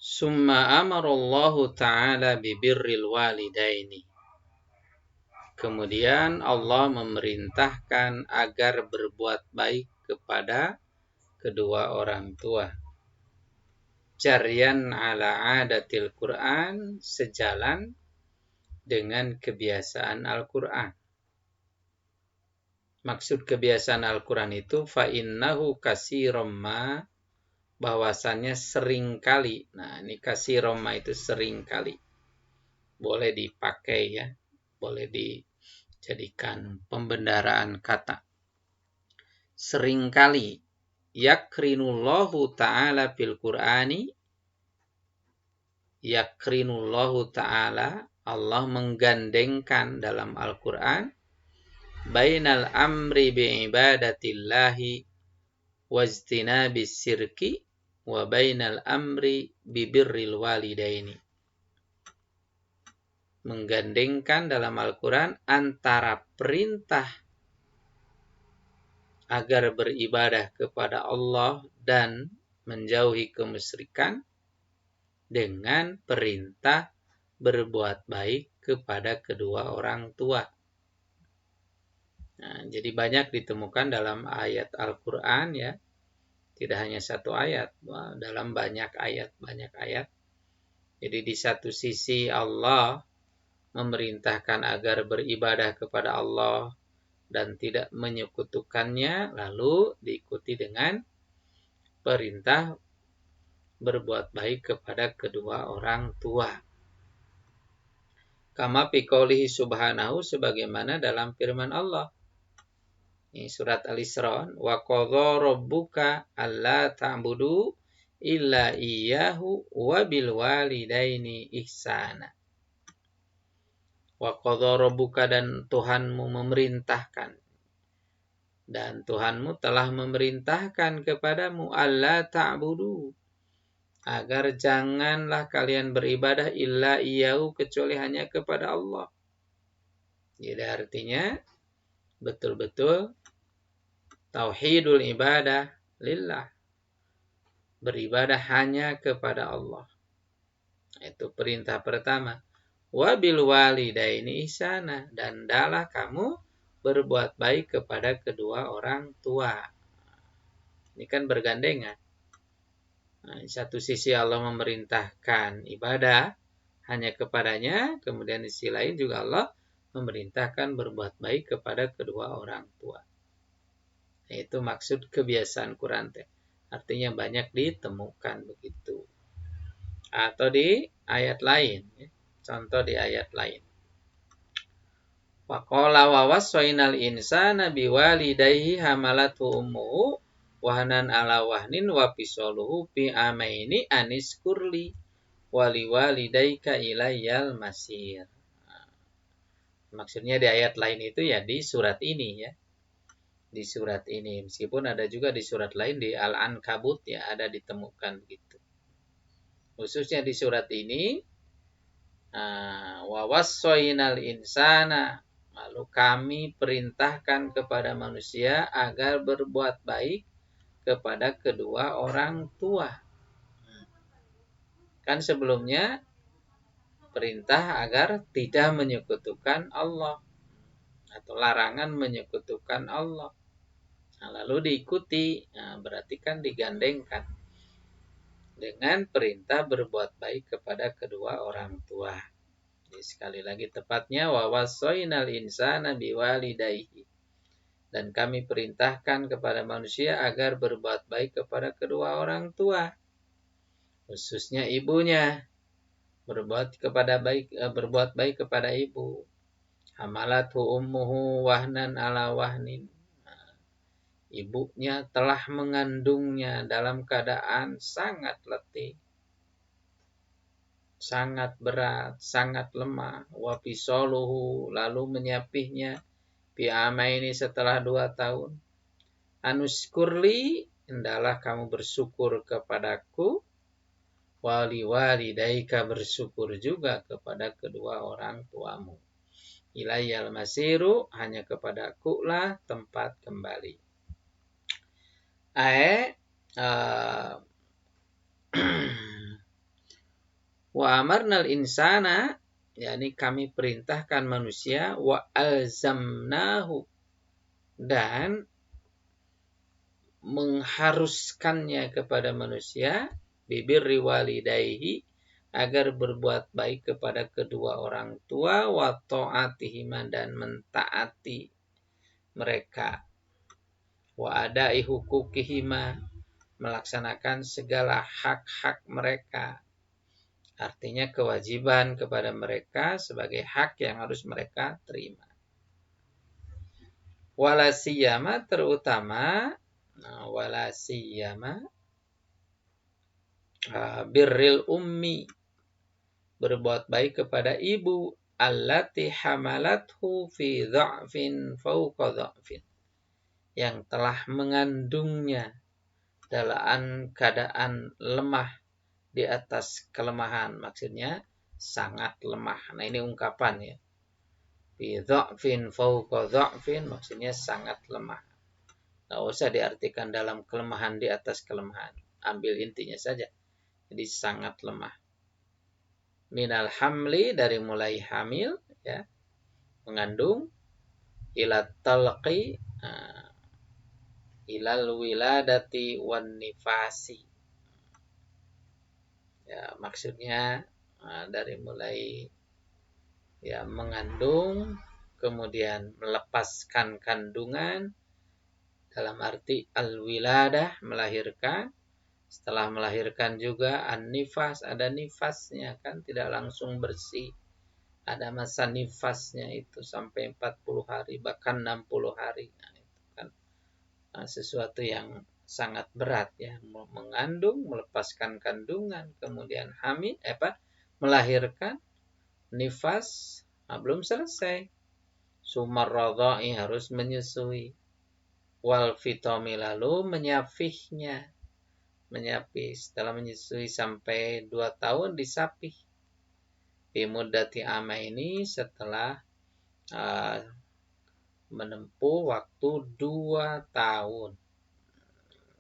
Summa amarallahu ta'ala bibirril walidaini. Kemudian Allah memerintahkan agar berbuat baik kepada kedua orang tua. Jaryan ala adatil Quran, sejalan dengan kebiasaan Al-Quran. Maksud kebiasaan Al-Quran itu fa'innahu kasirom ma, bahwasannya seringkali. Nah, ini kasirom ma itu seringkali. Boleh dipakai ya, boleh dijadikan pembendaraan kata. Seringkali yakrinullahu ta'ala fil Qur'ani, yakrinullahu ta'ala, Allah menggandengkan dalam Al-Quran bainal amri bi'ibadatillahi wajtinabis sirki wa bainal amri bibirril walidaini. Menggandengkan dalam Al-Quran antara perintah agar beribadah kepada Allah dan menjauhi kemusyrikan dengan perintah berbuat baik kepada kedua orang tua. Nah, jadi banyak ditemukan dalam ayat Al-Quran ya, tidak hanya satu ayat, dalam banyak ayat. Jadi di satu sisi Allah memerintahkan agar beribadah kepada Allah dan tidak menyekutukannya, lalu diikuti dengan perintah berbuat baik kepada kedua orang tua. Kama fi qoulihi subhanahu, sebagaimana dalam firman Allah. Ini surat Al-Isra, wa qadha rabbuka alla ta'budu illa iyyahu wa bil walidaini ihsana. Wa qadha rabbuka, dan Tuhanmu memerintahkan, dan Tuhanmu telah memerintahkan kepadamu alla ta'budu, agar janganlah kalian beribadah illa iyyahu, kecuali hanya kepada Allah. Jadi artinya betul-betul tauhidul ibadah lillah, beribadah hanya kepada Allah. Itu perintah pertama. Wa bil walidaini ihsana, dan hendaklah kamu berbuat baik kepada kedua orang tua. Ini kan bergandengan. Nah, di satu sisi Allah memerintahkan ibadah hanya kepadanya, kemudian di sisi lain juga Allah memerintahkan berbuat baik kepada kedua orang tua. Nah, itu maksud kebiasaan Quran. Artinya banyak ditemukan begitu. Atau di ayat lain. Contoh di ayat lain. Waqala wa wassaynal insana biwalidayhi hamalathu ummuhu wahnan ala wahnin wa fisaluhu fi amaini aniskurli waliwalidayka ilayyal masir. Maksudnya di ayat lain itu ya di surat ini ya. Di surat ini, meskipun ada juga di surat lain di Al-Ankabut ya, ada ditemukan begitu. Khususnya di surat ini, wa wassaynal insana, lalu kami perintahkan kepada manusia agar berbuat baik kepada kedua orang tua. Kan sebelumnya perintah agar tidak menyekutukan Allah, atau larangan menyekutukan Allah. Nah, lalu diikuti, berarti kan digandengkan dengan perintah berbuat baik kepada kedua orang tua. Jadi sekali lagi tepatnya wa wassaynal insana biwalidayhi, dan kami perintahkan kepada manusia agar berbuat baik kepada kedua orang tua, khususnya ibunya. Berbuat baik kepada ibu. Hamalathu ummuhu wahnan ala wahnin. Ibunya telah mengandungnya dalam keadaan sangat letih, sangat berat, sangat lemah. Wa fisaluhu, lalu menyapihnya bi amaini, setelah 2 tahun. Anuskurli, hendaklah kamu bersyukur kepadaku. Wali walidaika, bersyukur juga kepada kedua orang tuamu. Ilayyal masiru, hanya kepadaku lah tempat kembali. Wa amarnal insana, yakni kami perintahkan manusia, wa alzamnahu, dan mengharuskannya kepada manusia, bibirri walidayhi, agar berbuat baik kepada kedua orang tua, wa ta'atihima, dan mentaati mereka, wa adai hukukihima, melaksanakan segala hak-hak mereka. Artinya kewajiban kepada mereka sebagai hak yang harus mereka terima. Walasiyama, terutama walasiyama birril ummi, berbuat baik kepada ibu, allati hamalathu fi dha'fin fawqa dha'fin, yang telah mengandungnya dalam keadaan lemah di atas kelemahan, maksudnya sangat lemah. Nah, ini ungkapan ya. Fi dha'fin fawqa dha'fin, maksudnya sangat lemah. Nggak usah diartikan dalam kelemahan di atas kelemahan. Ambil intinya saja. Jadi sangat lemah. Minal hamli, dari mulai hamil, ya, mengandung, ila talqi, ilal wiladati wan nifasi. Ya, maksudnya dari mulai ya mengandung, kemudian melepaskan kandungan, dalam arti al-wiladah, melahirkan. Setelah melahirkan juga an-nifas, ada nifasnya, kan tidak langsung bersih. Ada masa nifasnya itu sampai 40 hari, bahkan 60 hari. Nah, itu kan sesuatu yang sangat berat ya, mengandung, melepaskan kandungan, kemudian hamil, melahirkan, nifas, belum selesai. Sumar radha'i, harus menyusui. Wal fitomi, lalu menyapihnya. Menyapih, setelah menyusui sampai 2 tahun disapih. Bimuddati amaini, setelah menempuh waktu 2 tahun.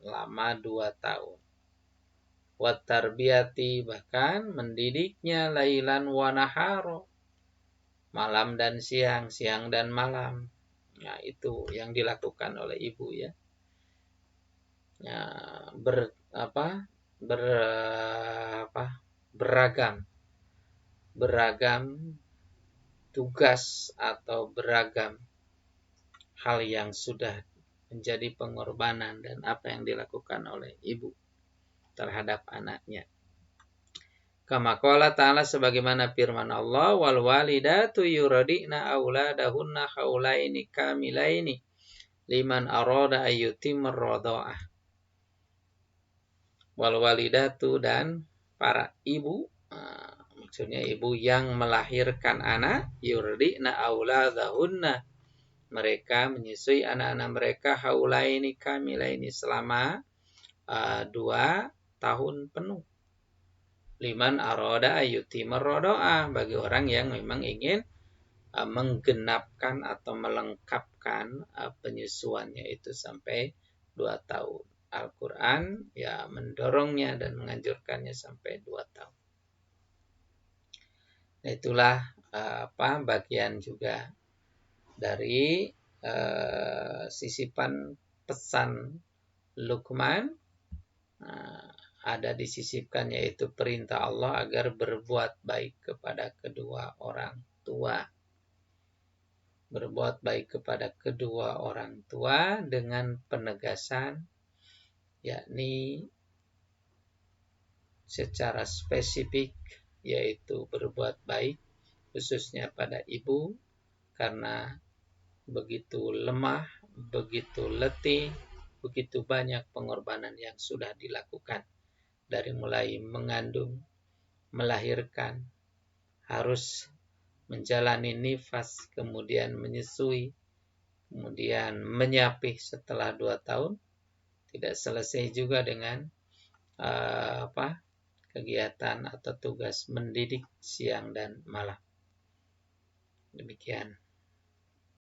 Lama 2 tahun. Wa tarbiyati, bahkan mendidiknya, lailan wa naharo, malam dan siang, siang dan malam. Nah, itu yang dilakukan oleh ibu ya. Beragam tugas atau beragam hal yang sudah menjadi pengorbanan dan apa yang dilakukan oleh ibu terhadap anaknya. Kama qala ta'ala, sebagaimana firman Allah, wal walidatu yuradina auladahunna haulaini kamilaini liman arada ayyutimar radha'ah. Wal walidatu, dan para ibu, maksudnya ibu yang melahirkan anak, yuradina auladahunna, mereka menyusui anak-anak mereka, haulaini kamilaini, selama 2 tahun penuh. Liman aroda ayyutimar radha'ah, bagi orang yang memang ingin menggenapkan atau melengkapkan penyusuannya itu sampai 2 tahun. Al-Quran ya mendorongnya dan menganjurkannya sampai 2 tahun. Nah, itulah bagian juga dari sisipan pesan Luqman, ada disisipkan, yaitu perintah Allah agar berbuat baik kepada kedua orang tua. Berbuat baik kepada kedua orang tua dengan penegasan, yakni secara spesifik, yaitu berbuat baik khususnya pada ibu, karena begitu lemah, begitu letih, begitu banyak pengorbanan yang sudah dilakukan. Dari mulai mengandung, melahirkan, harus menjalani nifas, kemudian menyusui, kemudian menyapih setelah 2 tahun. Tidak selesai juga dengan kegiatan atau tugas mendidik siang dan malam. Demikian.